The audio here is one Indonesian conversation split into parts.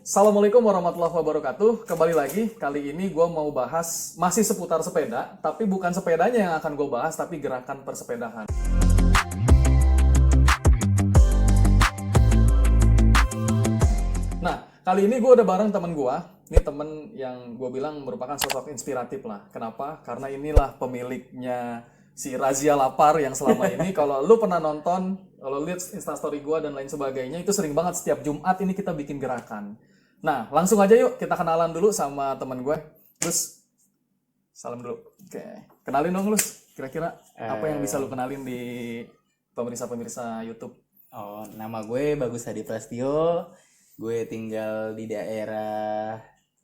Assalamualaikum warahmatullahi wabarakatuh. Kembali lagi, kali ini gue mau bahas masih seputar sepeda, tapi bukan sepedanya yang akan gue bahas, tapi gerakan persepedahan. Nah, kali ini gue udah bareng temen gue. Ini temen yang gue bilang merupakan sosok inspiratif lah. Kenapa? Karena inilah pemiliknya si Razia Lapar yang selama ini kalau lu pernah nonton, kalau lihat instastory gue dan lain sebagainya, itu sering banget setiap Jumat ini kita bikin gerakan. Nah, langsung aja yuk kita kenalan dulu sama teman gue. Terus salam dulu. Oke, kenalin dong Lus. Kira-kira apa yang bisa lu kenalin di pemirsa-pemirsa YouTube? Oh, nama gue Bagus Hadi Prasetyo. Gue tinggal di daerah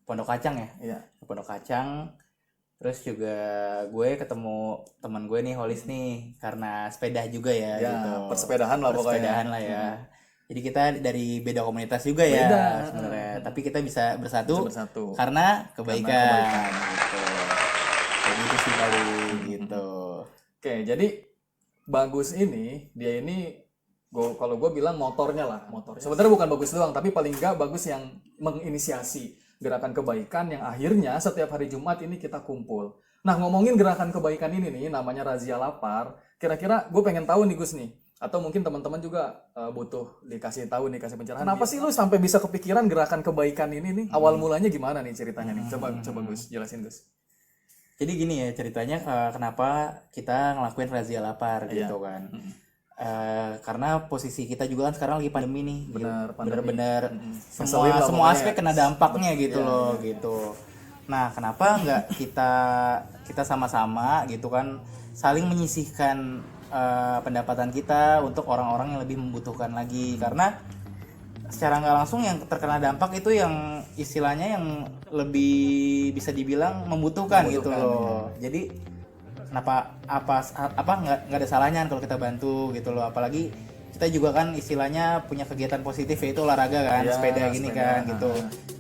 Pondok Kacang ya. Iya. Pondok Kacang. Terus juga gue ketemu teman gue nih Holis nih karena sepeda juga ya, Ya, gitu. persepedahan lah pokoknya. Persepedahan lah ya. Jadi kita dari beda komunitas juga ya Beda. sebenarnya. Tapi kita bisa bersatu, Bisa bersatu. karena kebaikan. kebaikan. Gitu. Jadi itu sih paling gitu. Oke, jadi Bagus ini, dia ini kalau gue bilang motornya lah, motor. Sebenarnya bukan Bagus doang, tapi paling enggak Bagus yang menginisiasi gerakan kebaikan yang akhirnya setiap hari Jumat ini kita kumpul. Nah, ngomongin gerakan kebaikan ini nih, namanya Razia Lapar. Kira-kira gue pengen tahu nih Gus nih, atau mungkin teman-teman juga butuh dikasih tahu nih, kasih pencerahan. Kenapa sih lu sampai bisa kepikiran gerakan kebaikan ini nih? Awal mulanya gimana nih ceritanya nih? Coba Gus, jelasin Gus. Jadi gini ya ceritanya, kenapa kita ngelakuin Razia Lapar gitu kan. Karena posisi kita juga kan sekarang lagi pandemi nih. Benar, pandemi. Bener-bener Ngeselin lah semua pokoknya. aspek kena dampaknya gitu loh gitu. Nah, kenapa nggak kita sama-sama gitu kan saling menyisihkan pendapatan kita untuk orang-orang yang lebih membutuhkan lagi, karena secara nggak langsung yang terkena dampak itu yang istilahnya yang lebih bisa dibilang membutuhkan gitu loh. Jadi kenapa nggak ada salahnya kalau kita bantu gitu loh, apalagi kita juga kan istilahnya punya kegiatan positif yaitu olahraga kan, Ya, sepeda gini sepeda. kan gitu.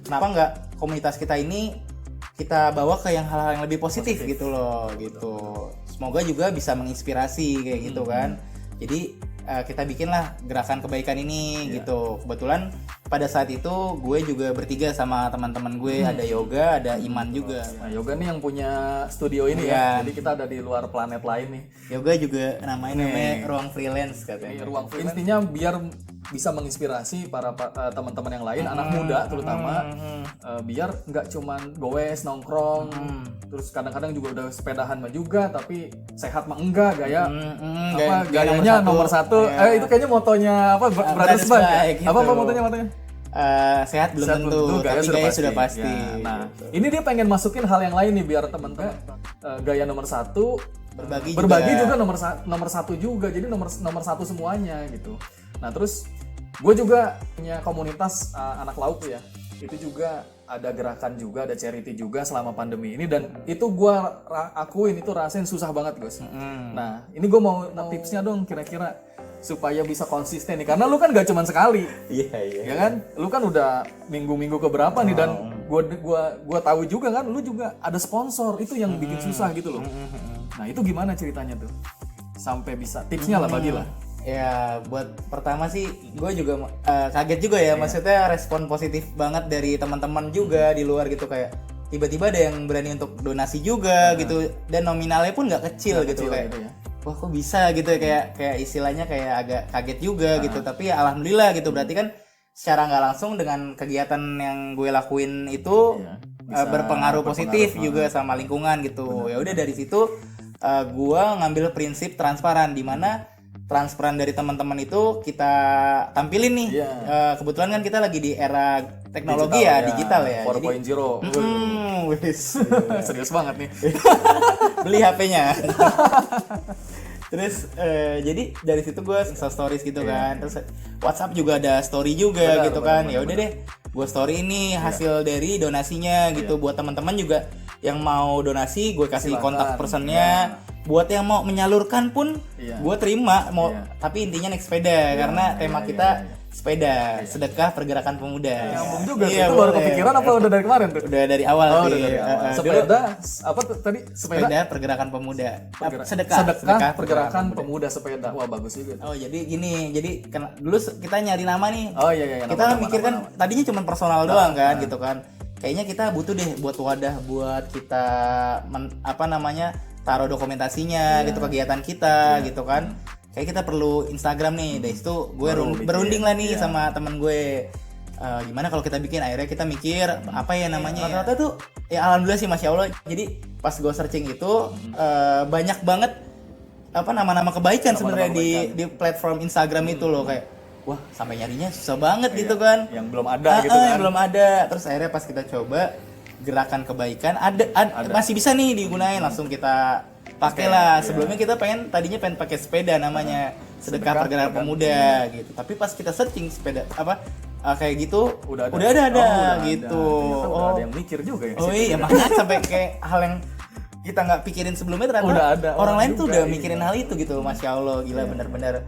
Kenapa nggak komunitas kita ini kita bawa ke yang hal-hal yang lebih positif gitu loh gitu. Semoga juga bisa menginspirasi kayak gitu kan. Jadi kita bikinlah gerakan kebaikan ini gitu. Kebetulan pada saat itu gue juga bertiga sama teman-teman gue, ada Yoga, ada Iman juga. Nah, Yoga nih yang punya studio ini ya. Jadi kita ada di luar planet lain nih. Yoga juga namanya ruang freelance katanya. Ruang freelance. Intinya biar bisa menginspirasi para teman-teman yang lain, anak muda terutama, biar nggak cuman goes nongkrong, terus kadang-kadang juga udah sepedahan mah juga, tapi sehat mah enggak, gaya gayanya nomor satu. Itu kayaknya motonya apa? Brothers Band. Gitu. Apa motonya? Sehat belum tentu, tapi gaya sudah pasti. Ya, nah, gitu. ini dia pengen masukin hal yang lain nih biar teman-teman gaya nomor satu, berbagi juga nomor satu juga, jadi nomor satu semuanya gitu. Nah, terus gue juga punya komunitas anak laut ya, itu juga ada gerakan juga, ada charity juga selama pandemi ini, dan itu gue akuin itu rasain susah banget Gus. Nah, ini gue mau tipsnya dong kira-kira supaya bisa konsisten nih, karena lu kan gak cuman sekali. Iya. Ya kan, lu kan udah minggu-minggu keberapa nih, dan gua tahu juga kan, lu juga ada sponsor, itu yang bikin susah gitu loh. Nah, itu gimana ceritanya tuh sampai bisa, tipsnya lah bagilah. Ya, buat pertama sih gue juga kaget juga ya, maksudnya respon positif banget dari teman-teman juga di luar gitu, kayak tiba-tiba ada yang berani untuk donasi juga gitu, dan nominalnya pun nggak kecil gitu kayak. Gitu ya. Wah, kok bisa gitu, kayak istilahnya kayak agak kaget juga gitu, tapi ya alhamdulillah gitu, berarti kan secara nggak langsung dengan kegiatan yang gue lakuin itu berpengaruh positif juga sama lingkungan gitu. Ya udah dari situ gue ngambil prinsip transparan, di mana transparan dari teman-teman itu kita tampilin nih. Kebetulan kan kita lagi di era teknologi digital ya. 4.0. Wis. Serius banget nih. Beli HP-nya. Terus jadi dari situ gue Insta stories gitu kan. Terus WhatsApp juga ada story juga gitu kan. Ya udah deh, gue story ini hasil dari donasinya gitu. Buat teman-teman juga yang mau donasi, gue kasih kontak personnya. Buat yang mau menyalurkan pun gue terima, tapi intinya naik sepeda, karena tema kita sepeda, sedekah pergerakan pemuda. Nyambung juga tuh. Iya, Itu baru boleh. kepikiran apa udah dari kemarin tuh? Udah dari awal Oh, sih. udah dari awal. Dulu Sepeda apa tuh tadi? sepeda pergerakan pemuda. Sedekah, Sedekah pergerakan pemuda sepeda. Wah, bagus juga. Oh, jadi gini, dulu kita nyari nama nih. Oh iya iya. Kita mikir kan tadinya cuma personal doang kan gitu kan. Kayaknya kita butuh deh buat wadah buat kita taruh dokumentasinya gitu kegiatan kita gitu kan. Kayak kita perlu Instagram nih. Dari situ gue berunding lah nih sama temen gue. Gimana kalau kita bikin, akhirnya kita mikir apa ya namanya. Rata-rata tuh ya alhamdulillah sih Masya Allah. Jadi pas gue searching itu banyak banget nama-nama kebaikan sebenarnya di platform Instagram itu loh, kayak wah sampai nyarinya susah banget gitu kan, yang belum ada gitu kan. yang belum ada. Terus akhirnya pas kita coba gerakan kebaikan ada. Masih bisa nih digunain, langsung kita pakai lah. Sebelumnya kita tadinya pengen pakai sepeda namanya sedekah pergerakan pemuda gitu, tapi pas kita searching sepeda kayak gitu udah ada gitu. Udah ada yang mikir juga ya. Oh iya, makanya sampai kayak hal yang kita nggak pikirin sebelumnya ternyata udah ada orang lain tuh udah mikirin hal itu gitu. Masya Allah, gila, bener-bener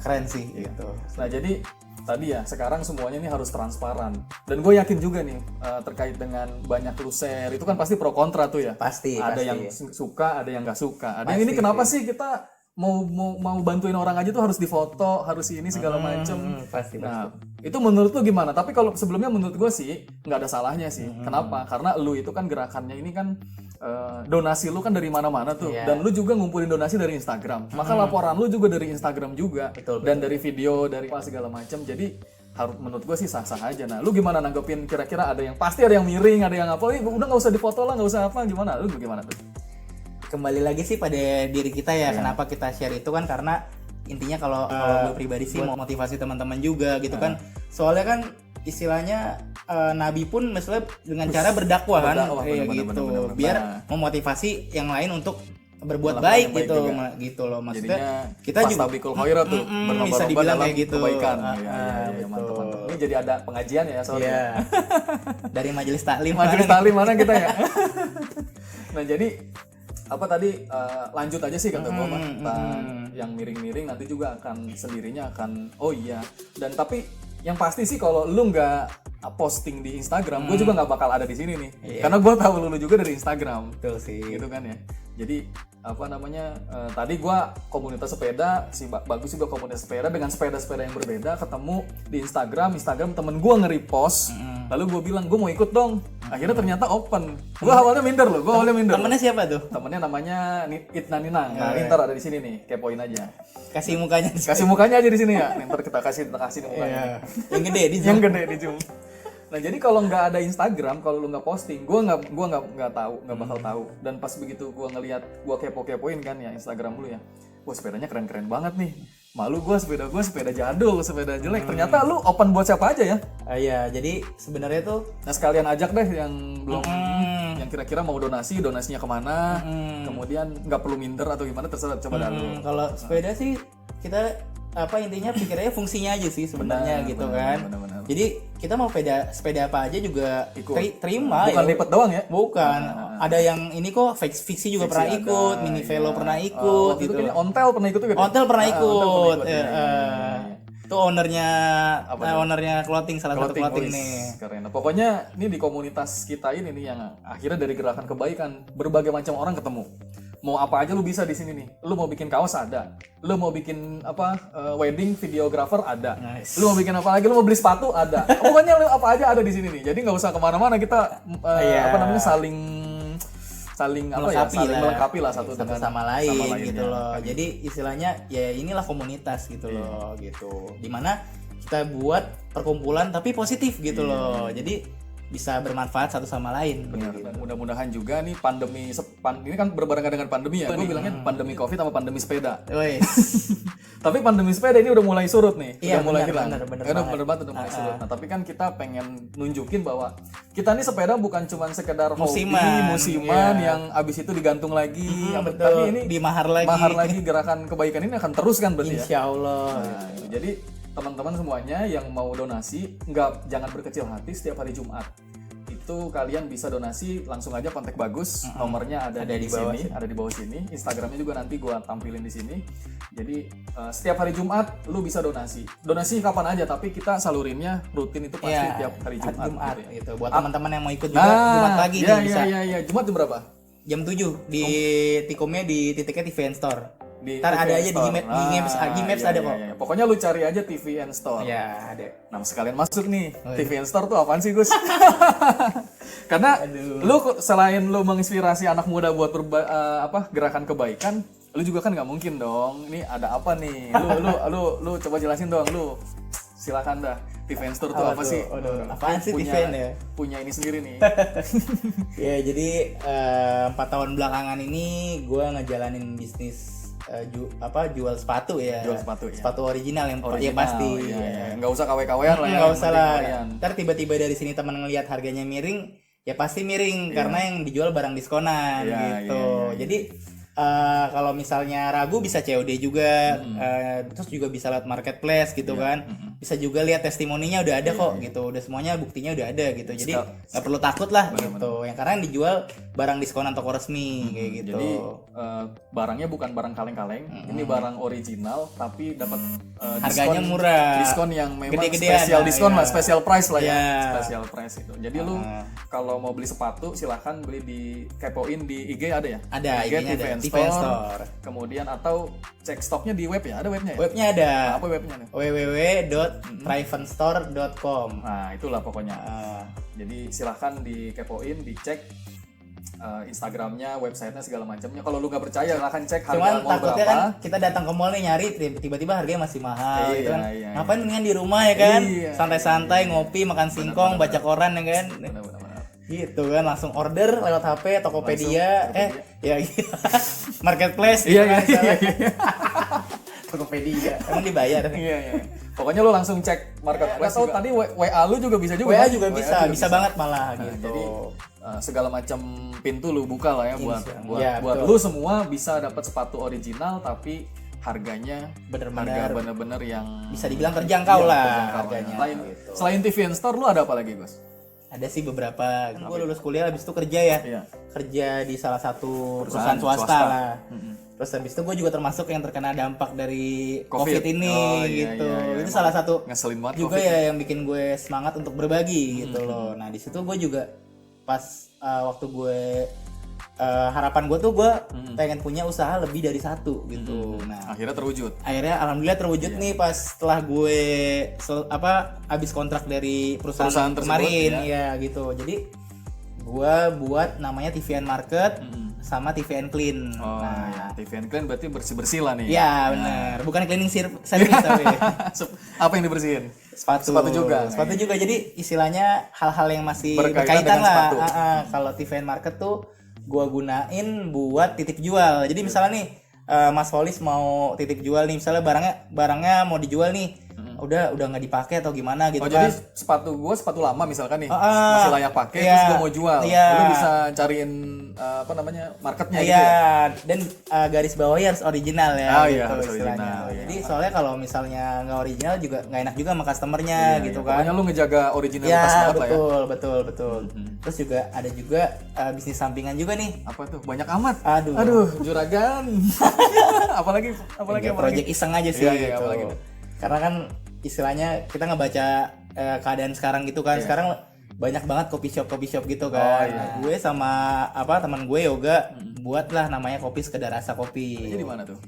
keren sih gitu. Nah jadi tadi ya, sekarang semuanya ini harus transparan, dan gue yakin juga nih terkait dengan banyak lu share itu kan pasti pro kontra tuh ya. Pasti ada yang suka, ada yang nggak suka, ada yang ini kenapa sih kita mau bantuin orang aja tuh harus difoto, harus ini segala macem. Nah itu menurut lu gimana? Tapi kalau sebelumnya menurut gue sih nggak ada salahnya sih. Kenapa? Karena lu itu kan gerakannya ini kan donasi lu kan dari mana-mana tuh, dan lu juga ngumpulin donasi dari Instagram, maka laporan lu juga dari Instagram juga. Betul. Dan dari video, dari apa segala macam. Jadi harus, menurut gue sih sah-sah aja. Nah lu gimana nanggepin, kira-kira ada yang pasti ada yang miring, ada yang apa, udah nggak usah difoto lah, nggak usah apa, gimana? Lu gimana tuh? Kembali lagi sih pada diri kita ya. Kenapa kita share itu kan karena intinya kalau gue pribadi sih mau motivasi teman-teman juga gitu kan. Soalnya kan istilahnya Nabi pun misalnya dengan cara berdakwah kan, kayak gitu, biar memotivasi yang lain untuk berbuat baik gitu loh. Maksudnya jadinya kita juga bikul khaira tuh, bisa dibilang kayak gitu. Kebaikan. Mantap. Ini jadi ada pengajian ya, sorry. Dari majelis taklim. Majelis taklim mana kita ya? Nah jadi apa tadi, lanjut aja sih kata gue mah, yang miring-miring nanti juga akan sendirinya akan dan tapi yang pasti sih kalau lu nggak posting di Instagram, gue juga nggak bakal ada di sini nih, karena gue tahu lu juga dari Instagram. Betul sih. Gitu kan ya. Jadi tadi gue komunitas sepeda, si Bagus juga komunitas sepeda dengan sepeda-sepeda yang berbeda, ketemu di Instagram temen gue nge-repost, lalu gue bilang gue mau ikut dong. Akhirnya ternyata open. Gue awalnya minder. Temennya siapa tuh? Temennya namanya Itna Ninang. Nah, ini ntar ada di sini nih, kepoin aja. Kasih mukanya. Kasih mukanya aja di sini ya. Ntar kita kasih nih mukanya. Yang gede di Zoom. Yang gede di Zoom. Nah jadi kalau nggak ada Instagram, kalau lu nggak posting, gue nggak tahu, nggak bakal tahu. Dan pas begitu gue ngelihat, gue kepoin kan ya Instagram lu ya, wah sepedanya keren banget nih. Malu gue sepeda jadul, sepeda jelek. Ternyata lu open buat siapa aja ya? Iya, jadi sebenarnya tuh. Nah sekalian ajak deh yang belum, yang kira-kira mau donasinya kemana, kemudian nggak perlu minder atau gimana, terserah, coba dulu. Kalau sepeda sih kita intinya pikirnya fungsinya aja sih sebenarnya gitu kan. Benar. Jadi kita mau sepeda apa aja juga terima. Bukan lipet doang ya? Bukan. Ada yang ini kok fiksi juga pernah ikut, mini velo pernah ikut gitu. Itu ontel pernah ikut juga. Ontel pernah ikut. Itu ownernya clothing, salah satu clothing nih. Keren. Nah, pokoknya ini di komunitas kita ini nih yang akhirnya dari gerakan kebaikan, berbagai macam orang ketemu. Mau apa aja lu bisa di sini nih. Lu mau bikin kaos ada. Lu mau bikin wedding videographer ada. Nice. Lu mau bikin apa lagi? Lu mau beli sepatu ada. Pokoknya lu apa aja ada di sini nih. Jadi nggak usah kemana-mana, kita saling melengkapi lah satu dengan sama lain gitu loh. Jadi istilahnya ya inilah komunitas gitu loh gitu. Dimana kita buat perkumpulan tapi positif gitu loh. Jadi bisa bermanfaat satu sama lain. Benar. Gitu. Mudah-mudahan juga nih pandemi ini kan berbarengan dengan pandemi ya. Gue bilangnya pandemi Covid sama pandemi sepeda. Tapi pandemi sepeda ini udah mulai surut nih. Udah mulai hilang. Bener banget udah mulai surut. Nah, tapi kan kita pengen nunjukin bahwa kita nih sepeda bukan cuma sekedar musiman yang abis itu digantung lagi. Tapi ini dimahar lagi. Gerakan kebaikan ini akan terus kan berarti ya. Insyaallah. Nah, jadi teman-teman semuanya yang mau donasi, jangan berkecil hati setiap hari Jumat. itu kalian bisa donasi langsung aja kontak Bagus. Nomornya ada di bawah sini, ada di bawah sini. Instagramnya juga nanti gua tampilin di sini. Jadi setiap hari Jumat lu bisa donasi. Donasi kapan aja, tapi kita salurinnya rutin itu pasti tiap hari Jumat. Gitu. Buat teman-teman yang mau ikut juga Jumat pagi nih bisa. Iya. Jumat jam berapa? Jam 7 di Tikumnya di titiknya TVN Store. Ntar ada aja di Gmaps ada kok. Iya. Pokoknya lu cari aja TVN Store. Iya, ada. Nah, sekalian masuk nih. TVN Store tuh apaan sih, Gus? Karena lu selain lu menginspirasi anak muda buat gerakan kebaikan, lu juga kan nggak mungkin dong. Ini ada apa nih? Lu coba jelasin dong, lu. Silakan dah. TVN Store tuh apa sih? Apaan sih TVN ya? Punya ini sendiri nih. Ya, jadi 4 tahun belakangan ini gue ngejalanin bisnis jual sepatu ya. Jual sepatu ya. Sepatu original yang ya pasti. Iya. Nggak usah KW-KW-an lah ya. Nggak usah lah. Ntar tiba-tiba dari sini teman ngelihat harganya miring, ya pasti miring karena yang dijual barang diskonan gitu. Jadi kalau misalnya ragu bisa COD juga, terus juga bisa lewat marketplace gitu kan. Bisa juga lihat testimoninya udah ada kok gitu, udah semuanya buktinya udah ada gitu. Jadi nggak perlu takut lah gitu. Yang karena yang dijual barang diskonan toko resmi kayak gitu. Jadi barangnya bukan barang kaleng-kaleng, ini barang original tapi dapat harganya murah. Diskon yang memang Gede-gedean, spesial diskon lah, special price lah ya. Ya. Special price itu. Jadi lu kalau mau beli sepatu silahkan beli di kepoin di IG ada ya? Ada, IG IG-nya ada. TVN TVN Store. Store. Kemudian atau cek stoknya di web ya? Ada webnya ya? Webnya ada. Apa webnya nih? www.trivenstore.com. Nah, itulah pokoknya. Jadi silahkan dikepoin, dicek Instagramnya, websitenya segala macamnya. Kalau lu nggak percaya, silahkan cek harga Cuman mall takutnya berapa. kan kita datang ke mall nih nyari tiba-tiba harganya masih mahal gitu kan. Iya. Ngapain mendingan di rumah ya kan? Iya, Santai-santai ngopi, makan singkong, baca koran ya kan. Benar. Gitu kan langsung order lewat HP, Tokopedia, Marketplace gitu Iya. Tokopedia. Emang dibayar. Iya. Pokoknya lu langsung cek marketplace. Atau tadi WA lu juga bisa juga. WA kan? juga bisa banget malah gitu. Jadi segala macam pintu lu buka lah ya buat betul. lu semua bisa dapat sepatu original tapi harganya bener-bener yang bisa dibilang terjangkau lah terjangkau harganya. Gitu. Selain TVN Store lu ada apa lagi, Gus? Ada sih beberapa. Gue lulus kuliah habis itu kerja ya. Iya. Kerja di salah satu perusahaan swasta lah. Terus habis itu gue juga termasuk yang terkena dampak dari COVID ini gitu. Itu salah satu ngeselin banget juga COVID. ya yang bikin gue semangat untuk berbagi gitu loh. Nah di situ gue juga pas waktu gue harapan gue tuh gue pengen punya usaha lebih dari satu gitu. Nah Akhirnya terwujud. akhirnya alhamdulillah terwujud nih pas setelah gue habis kontrak dari perusahaan tersebut, kemarin ya gitu. Jadi gue buat namanya TVN Market sama TVN Clean. Ya. TVN Clean berarti bersih-bersih lah nih. Ya benar, bukan cleaning service tapi Apa yang dibersihin? sepatu juga. Jadi istilahnya hal-hal yang masih Berkaitan berkaitan dengan lah. sepatu. Kalau TVN Market tuh gua gunain buat titip jual. Jadi misalnya nih Mas Holis mau titip jual nih, misalnya barangnya mau dijual nih. Udah nggak dipakai atau gimana gitu kan. Jadi sepatu lama misalkan nih masih layak pakai terus gue mau jual. Lu bisa cariin marketnya gitu ya. Dan garis bawahnya harus original ya gitu harus istilahnya. original, iya. Jadi soalnya kalau misalnya nggak original juga nggak enak juga sama customernya gitu kan. Pokoknya lu ngejaga originalitas banget lah ya. Betul. Terus juga ada bisnis sampingan juga nih. Apa tuh? Banyak amat. Aduh, juragan. apalagi project iseng aja sih Iya, gitu. apalagi. Karena kan istilahnya kita ngebaca keadaan sekarang gitu kan. Sekarang banyak banget coffee shop gitu kan. Nah, gue sama teman gue Yoga buatlah namanya Kopi Sekedar Rasa Kopi. Jadi di mana tuh?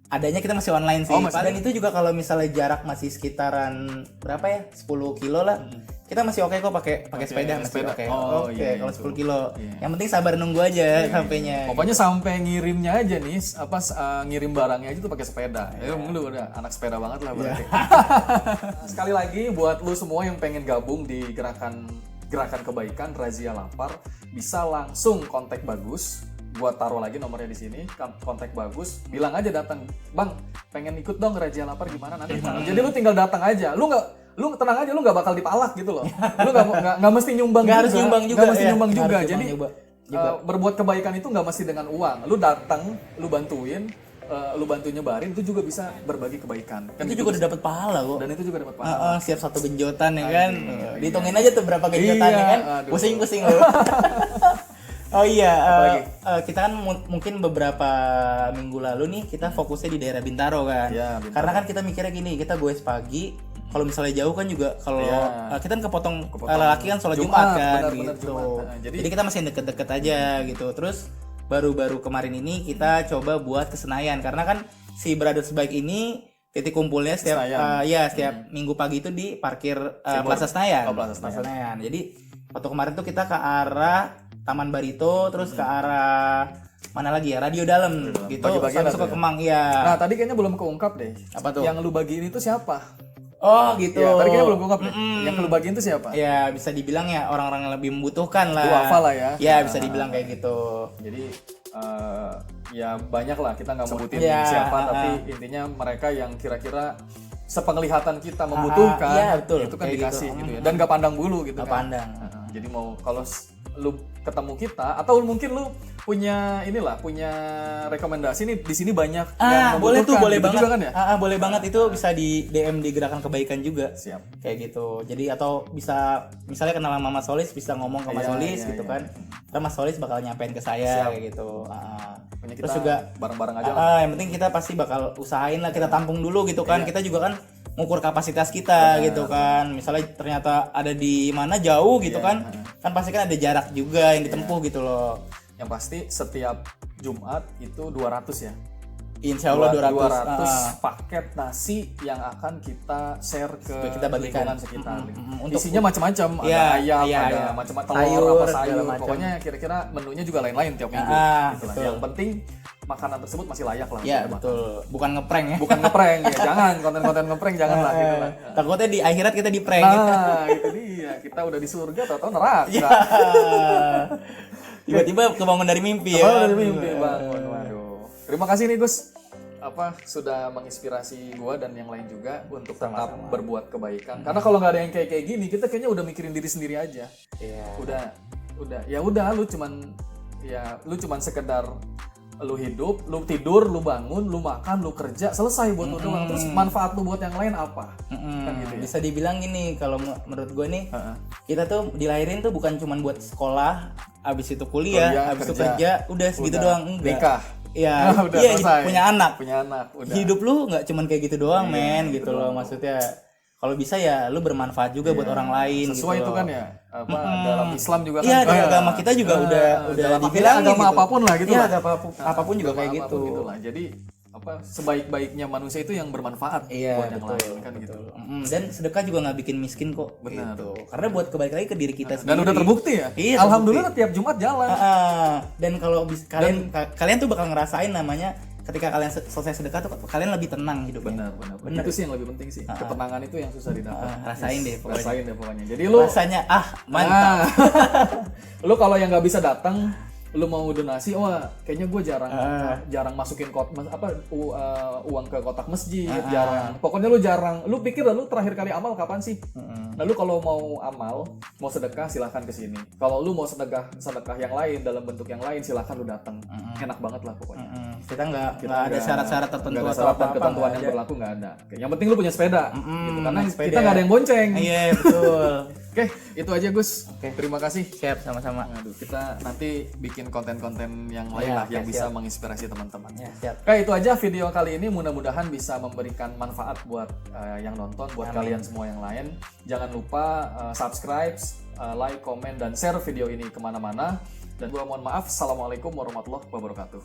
Adanya kita masih online sih. Dan itu juga kalau misalnya jarak masih sekitaran berapa ya? 10 kilo lah. Kita masih oke kok pakai sepeda masih oke. Kalau 10 kilo. Yang penting sabar nunggu aja sampainya. Pokoknya sampai ngirimnya aja nih, ngirim barangnya aja tuh pakai sepeda. Lu udah anak sepeda banget lah berarti. Sekali lagi buat lu semua yang pengen gabung di gerakan kebaikan Razia Lapar, bisa langsung kontak Bagus. Gua taruh lagi nomornya di sini, kontak Bagus, bilang aja datang, "Bang, pengen ikut dong Razia Lapar gimana nanti?" Jadi lu tinggal datang aja. Lu tenang aja, lu nggak bakal dipalak gitu loh. Lu nggak mesti nyumbang juga. Harus nyumbang juga. Nggak mesti nyumbang juga. Harus Jadi berbuat kebaikan itu nggak mesti dengan uang. Lu datang, lu bantuin, lu bantu nyebarin itu juga bisa berbagi kebaikan. Kan Itu juga udah dapat pahala kok. dan itu juga dapat pahala. Setiap satu genjotan ya kan. Dihitungin aja tuh berapa genjotan ya kan. aduh. Pusing-pusing loh. Oh iya, Apalagi? kita kan mungkin beberapa minggu lalu nih kita fokusnya di daerah Bintaro kan. Iya, Bintaro. Karena kan kita mikirnya gini, kita goes pagi. Kalau misalnya jauh kan juga kalau Iya. kita kan kepotong lelaki kan sholat Jumat kan benar-benar gitu. Jumat. Nah, Jadi kita masih deket-deket aja gitu. Terus baru-baru kemarin ini kita coba buat ke Senayan karena kan si Brothers Bike ini titik kumpulnya setiap setiap minggu pagi itu di parkir Plaza Senayan. Oh, Plaza Senayan. Jadi waktu kemarin tuh kita ke arah Taman Barito terus ke arah mana lagi ya Radio Dalam gitu Bagi-bagian sampai tuh ke ya? Kemang iya. Nah, tadi kayaknya belum keungkap deh. Apa tuh? Yang lu bagiin itu siapa? Oh gitu. Ya, tadi kayaknya belum keungkap deh. Yang lu bagiin itu siapa? Ya bisa dibilang ya orang-orang yang lebih membutuhkan lah. Lu hafal lah ya. Ya bisa dibilang kayak gitu. Jadi ya banyak lah, kita nggak mau sebutin Ya, siapa, tapi intinya mereka yang kira-kira sepenglihatan kita membutuhkan, iya, betul. itu kan Kayak dikasih gitu. gitu ya. Dan nggak pandang bulu gitu Nggak kan. pandang. Jadi mau kalau lu ketemu kita atau mungkin lu punya punya rekomendasi nih di sini banyak yang boleh tuh, membutuhkan, boleh gitu banget. juga kan ya? Boleh banget itu bisa di DM di Gerakan Kebaikan juga. Siap. Kayak gitu. Jadi atau bisa misalnya kenal sama Mas Solis bisa ngomong ke Mas Solis gitu kan. Ntar Mas Solis bakal nyampein ke saya kayak gitu. Pokoknya Terus kita juga bareng-bareng aja lah. yang penting kita pasti bakal usahain lah kita tampung dulu gitu kan. Kita juga kan ngukur kapasitas kita gitu kan. Misalnya ternyata ada di mana jauh gitu kan. Kan pasti kan ada jarak juga yang ditempuh gitu loh. Yang pasti setiap Jumat itu 200 ya. Insya Allah 200. Paket nasi yang akan kita share ke Kita bagikan. lingkungan sekitar. Untuk- Isinya macam-macam, ada Iya, ayam, iya, ada iya. macam-macam Sayur, telur, apa segala sayur. macam. Pokoknya kira-kira menunya juga lain-lain tiap minggu. Gitu lah. betul. Yang penting makanan tersebut masih layak lah. Ya untuk betul. Bukan ngeprank ya. Bukan ngeprank ya, jangan konten-konten ngeprank jangan lah gitu lah. Takutnya di akhirat kita di prank. Nah, itu dia. Kita udah di surga atau neraka. Ya. Tiba-tiba kebangun dari mimpi ya. Oh, dari mimpi bangun. Waduh. Terima kasih nih Gus. Sudah menginspirasi gua dan yang lain juga untuk tetap berbuat kebaikan. Karena kalau nggak ada yang kayak gini, kita kayaknya udah mikirin diri sendiri aja. Iya. Udah lu cuman sekedar lu hidup, lu tidur, lu bangun, lu makan, lu kerja, selesai buat lu doang. Terus manfaat lu buat yang lain apa? Kan gitu ya. Bisa dibilang gini kalau menurut gue nih, kita tuh dilahirin tuh bukan cuma buat sekolah, abis itu kuliah, abis itu kerja, udah segitu doang, enggak. Nikah. Iya, Udah iya selesai. punya anak. Udah. Hidup lu nggak cuman kayak gitu doang, men, gitu loh maksudnya. Kalau bisa ya lu bermanfaat juga buat orang lain Sesuai gitu itu loh. kan ya. Dalam Islam juga kan. Iya, dari agama kita juga udah dalam dibilang agama gitu. apapun lah gitu Iya, lah. apapun juga kayak gitu. Apapun gitu lah. Jadi sebaik-baiknya manusia itu yang bermanfaat Iya, buat yang betul, lain kan gitu. Dan sedekah juga nggak bikin miskin kok. Benar. Gitu. Karena buat kebaikan lagi ke diri kita sendiri. Dan udah terbukti ya. Iya, Alhamdulillah tiap Jumat jalan. Dan kalau kalian tuh bakal ngerasain namanya ketika kalian selesai sedekah tuh kalian lebih tenang hidupnya. Benar. Itu sih yang lebih penting sih. Ketenangan itu yang susah didapat. Rasain deh pokoknya. Rasain deh pokoknya. Jadi lu Rasanya mantap. lu kalau yang nggak bisa datang, lu mau donasi, kayaknya gue jarang masukin uang ke kotak masjid, jarang. Pokoknya lu pikir lu terakhir kali amal kapan sih? Nah, lu kalau mau amal, mau sedekah silahkan ke sini. Kalau lu mau sedekah yang lain dalam bentuk yang lain silahkan lu datang. Enak banget lah pokoknya. Kita nggak ada syarat-syarat tertentu Nggak ada atau syarat dan apa-apa, ketentuan nggak yang ada. berlaku nggak ada. Oke, yang penting lu punya sepeda, gitu. Karena sepeda. kita nggak ada yang bonceng. Iya, betul. Oke, itu aja Gus. Oke. Terima kasih. Siap, sama-sama. Aduh, kita nanti bikin konten-konten yang lain lah yang bisa menginspirasi teman-teman. Ya, siap. Oke, itu aja video kali ini. Mudah-mudahan bisa memberikan manfaat buat yang nonton, buat kalian semua yang lain. Jangan lupa subscribe, like, komen, dan share video ini kemana-mana. Dan gua mohon maaf. Assalamualaikum warahmatullahi wabarakatuh.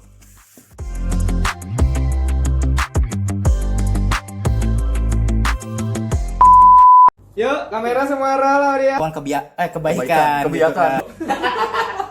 Yuk, kamera semua lah dia. Kebaikan. Kebijakan. gitu kan.